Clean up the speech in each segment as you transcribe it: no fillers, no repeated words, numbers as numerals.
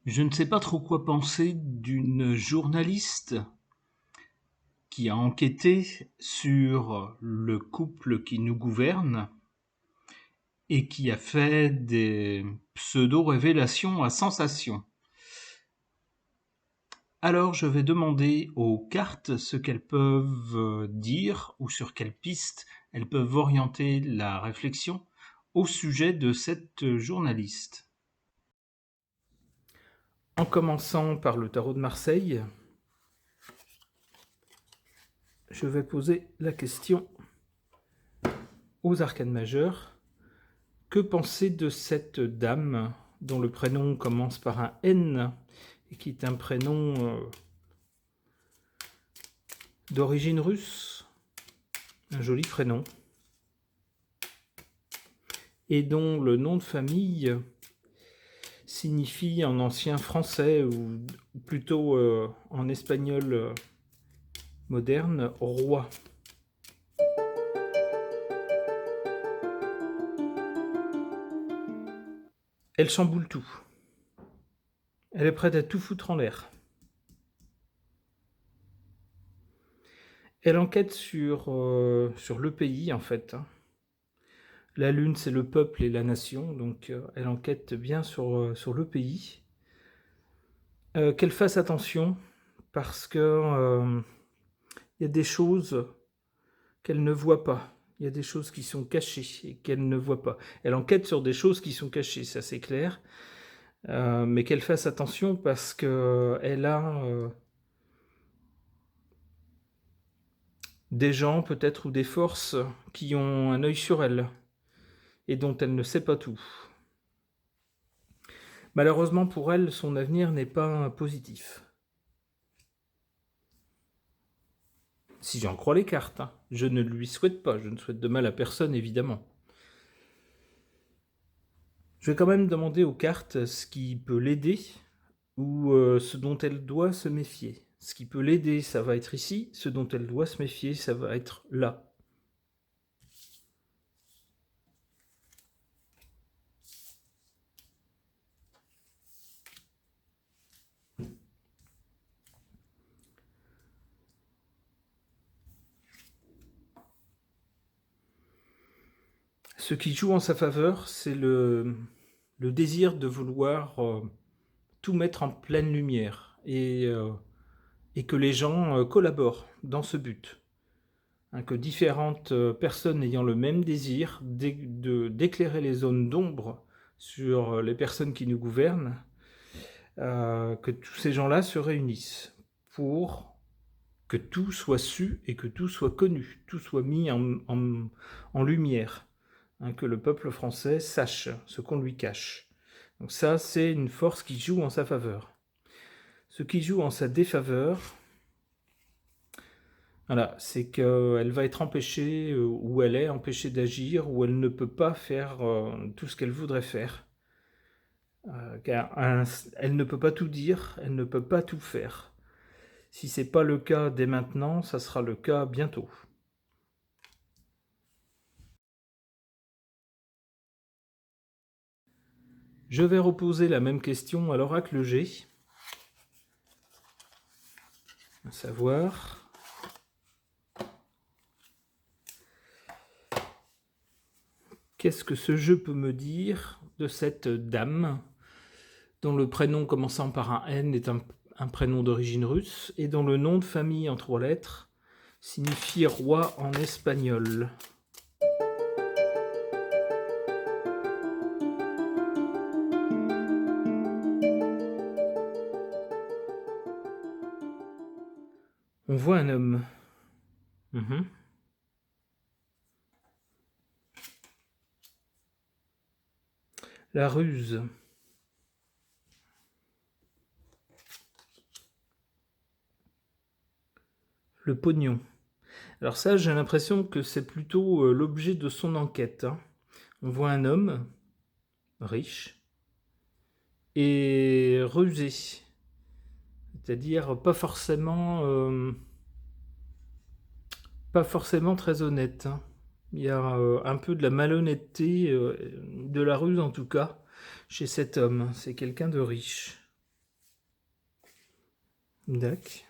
Je ne sais pas trop quoi penser d'une journaliste qui a enquêté sur le couple qui nous gouverne et qui a fait des pseudo-révélations à sensation. Alors je vais demander aux cartes ce qu'elles peuvent dire ou sur quelles pistes elles peuvent orienter la réflexion au sujet de cette journaliste. En commençant par le tarot de Marseille, je vais poser la question aux arcanes majeures. Que penser de cette dame dont le prénom commence par un N et qui est un prénom d'origine russe, un joli prénom, et dont le nom de famille signifie en ancien français ou plutôt en espagnol moderne, roi. Elle chamboule tout. Elle est prête à tout foutre en l'air. Elle enquête sur le pays, en fait. La lune, c'est le peuple et la nation, donc elle enquête bien sur le pays. Qu'elle fasse attention, parce que y a des choses qu'elle ne voit pas. Il y a des choses qui sont cachées et qu'elle ne voit pas. Elle enquête sur des choses qui sont cachées, ça c'est clair. Mais qu'elle fasse attention parce qu'elle a des gens peut-être ou des forces qui ont un œil sur elle et dont elle ne sait pas tout. Malheureusement pour elle, son avenir n'est pas positif. Si j'en crois les cartes, hein. Je ne lui souhaite pas, je ne souhaite de mal à personne évidemment. Je vais quand même demander aux cartes ce qui peut l'aider ou ce dont elle doit se méfier. Ce qui peut l'aider, ça va être ici, ce dont elle doit se méfier, ça va être là. Ce qui joue en sa faveur, c'est le désir de vouloir tout mettre en pleine lumière et que les gens collaborent dans ce but. Hein, que différentes personnes ayant le même désir d'éclairer les zones d'ombre sur les personnes qui nous gouvernent, que tous ces gens-là se réunissent pour que tout soit su et que tout soit connu, tout soit mis en lumière, hein, que le peuple français sache ce qu'on lui cache. Donc ça, c'est une force qui joue en sa faveur. Ce qui joue en sa défaveur, voilà, c'est qu'elle va être empêchée, ou elle est empêchée d'agir, ou elle ne peut pas faire tout ce qu'elle voudrait faire. Car elle ne peut pas tout dire, elle ne peut pas tout faire. Si ce n'est pas le cas dès maintenant, ça sera le cas bientôt. Je vais reposer la même question à l'oracle G. À savoir... Qu'est-ce que ce jeu peut me dire de cette dame dont le prénom commençant par un N est un prénom d'origine russe et dont le nom de famille en 3 lettres signifie roi en espagnol. On voit un homme. La ruse. Le pognon. Alors ça, j'ai l'impression que c'est plutôt l'objet de son enquête. Hein. On voit un homme riche et rusé. C'est-à-dire pas forcément très honnête. Hein. Il y a un peu de la malhonnêteté, de la ruse en tout cas, chez cet homme. C'est quelqu'un de riche. Dac.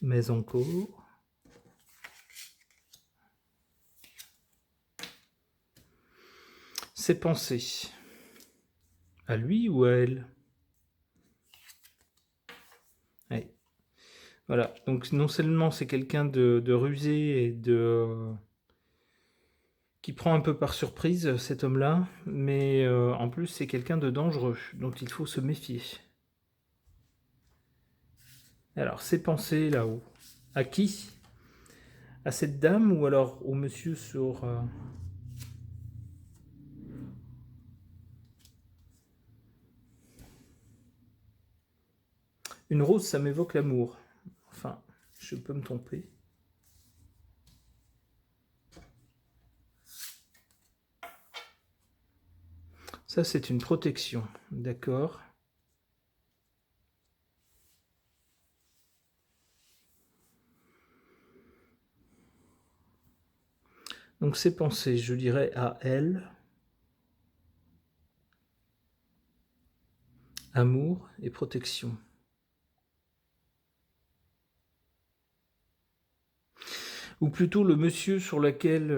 Mais encore. Ses pensées. À lui ou à elle? Ouais. Voilà. Donc non seulement c'est quelqu'un de rusé et qui prend un peu par surprise cet homme-là, mais en plus c'est quelqu'un de dangereux, dont il faut se méfier. Alors, ses pensées là-haut. À qui? À cette dame ou alors au monsieur sur... Une rose, ça m'évoque l'amour. Enfin, je peux me tromper. Ça, c'est une protection. D'accord. Donc, ses pensées, je dirais à elle. Amour et protection. Ou plutôt le monsieur sur lequel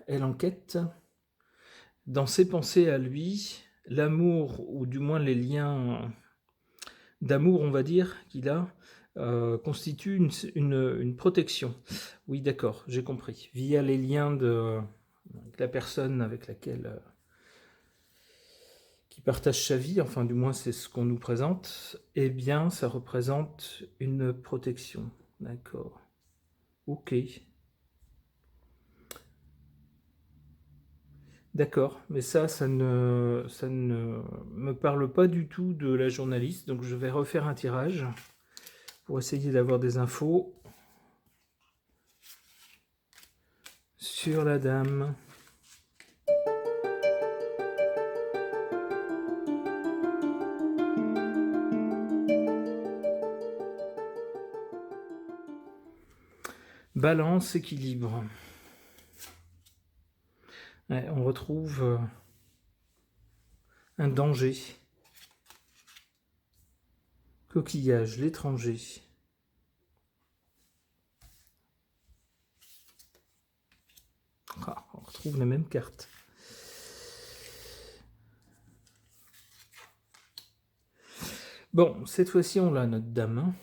elle enquête. Dans ses pensées à lui, l'amour, ou du moins les liens d'amour, on va dire, qu'il a, constitue une protection. Oui, d'accord, j'ai compris. Via les liens de la personne avec laquelle qui partage sa vie, enfin du moins c'est ce qu'on nous présente, eh bien ça représente une protection. D'accord. Ok. D'accord, mais ça ne me parle pas du tout de la journaliste, donc je vais refaire un tirage pour essayer d'avoir des infos sur la dame. Balance, équilibre. Ouais, on retrouve un danger. Coquillage, l'étranger. Ah, on retrouve la même carte. Bon, cette fois-ci, on l'a, notre dame. Hein.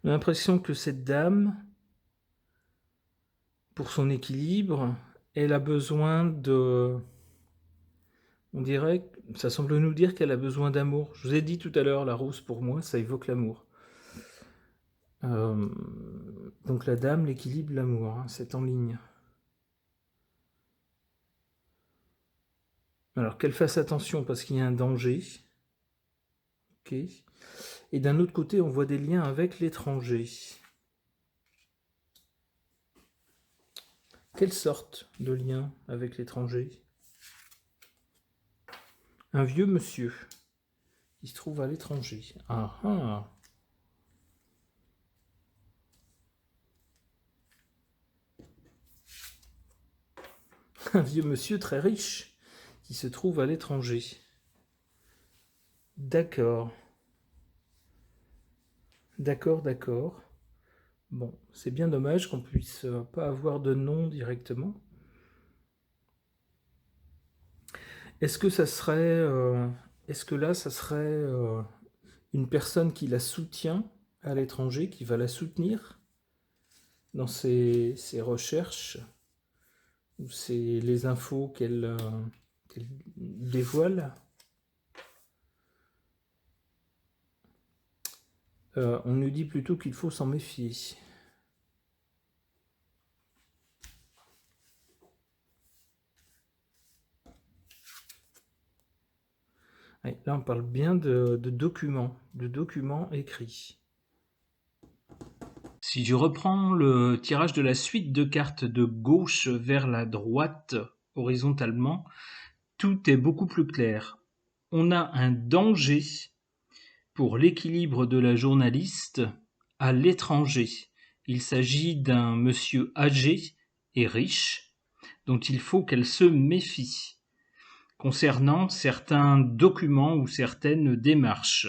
On a l'impression que cette dame, pour son équilibre, elle a besoin de... On dirait, ça semble nous dire qu'elle a besoin d'amour. Je vous ai dit tout à l'heure, la rose, pour moi, ça évoque l'amour. Donc la dame, l'équilibre, l'amour, hein, c'est en ligne. Alors qu'elle fasse attention parce qu'il y a un danger. Ok. Et d'un autre côté, on voit des liens avec l'étranger. Quelle sorte de lien avec l'étranger? Un vieux monsieur qui se trouve à l'étranger. Ah ah. Un vieux monsieur très riche qui se trouve à l'étranger. D'accord. D'accord, d'accord. Bon, c'est bien dommage qu'on puisse pas avoir de nom directement. Est-ce que ça serait... est-ce que là, ça serait une personne qui la soutient à l'étranger, qui va la soutenir dans ses recherches, ou c'est les infos qu'elle dévoile? On nous dit plutôt qu'il faut s'en méfier. Ouais, là, on parle bien de documents écrits. Si je reprends le tirage de la suite de cartes de gauche vers la droite, horizontalement, tout est beaucoup plus clair. On a un danger pour l'équilibre de la journaliste à l'étranger. Il s'agit d'un monsieur âgé et riche dont il faut qu'elle se méfie concernant certains documents ou certaines démarches.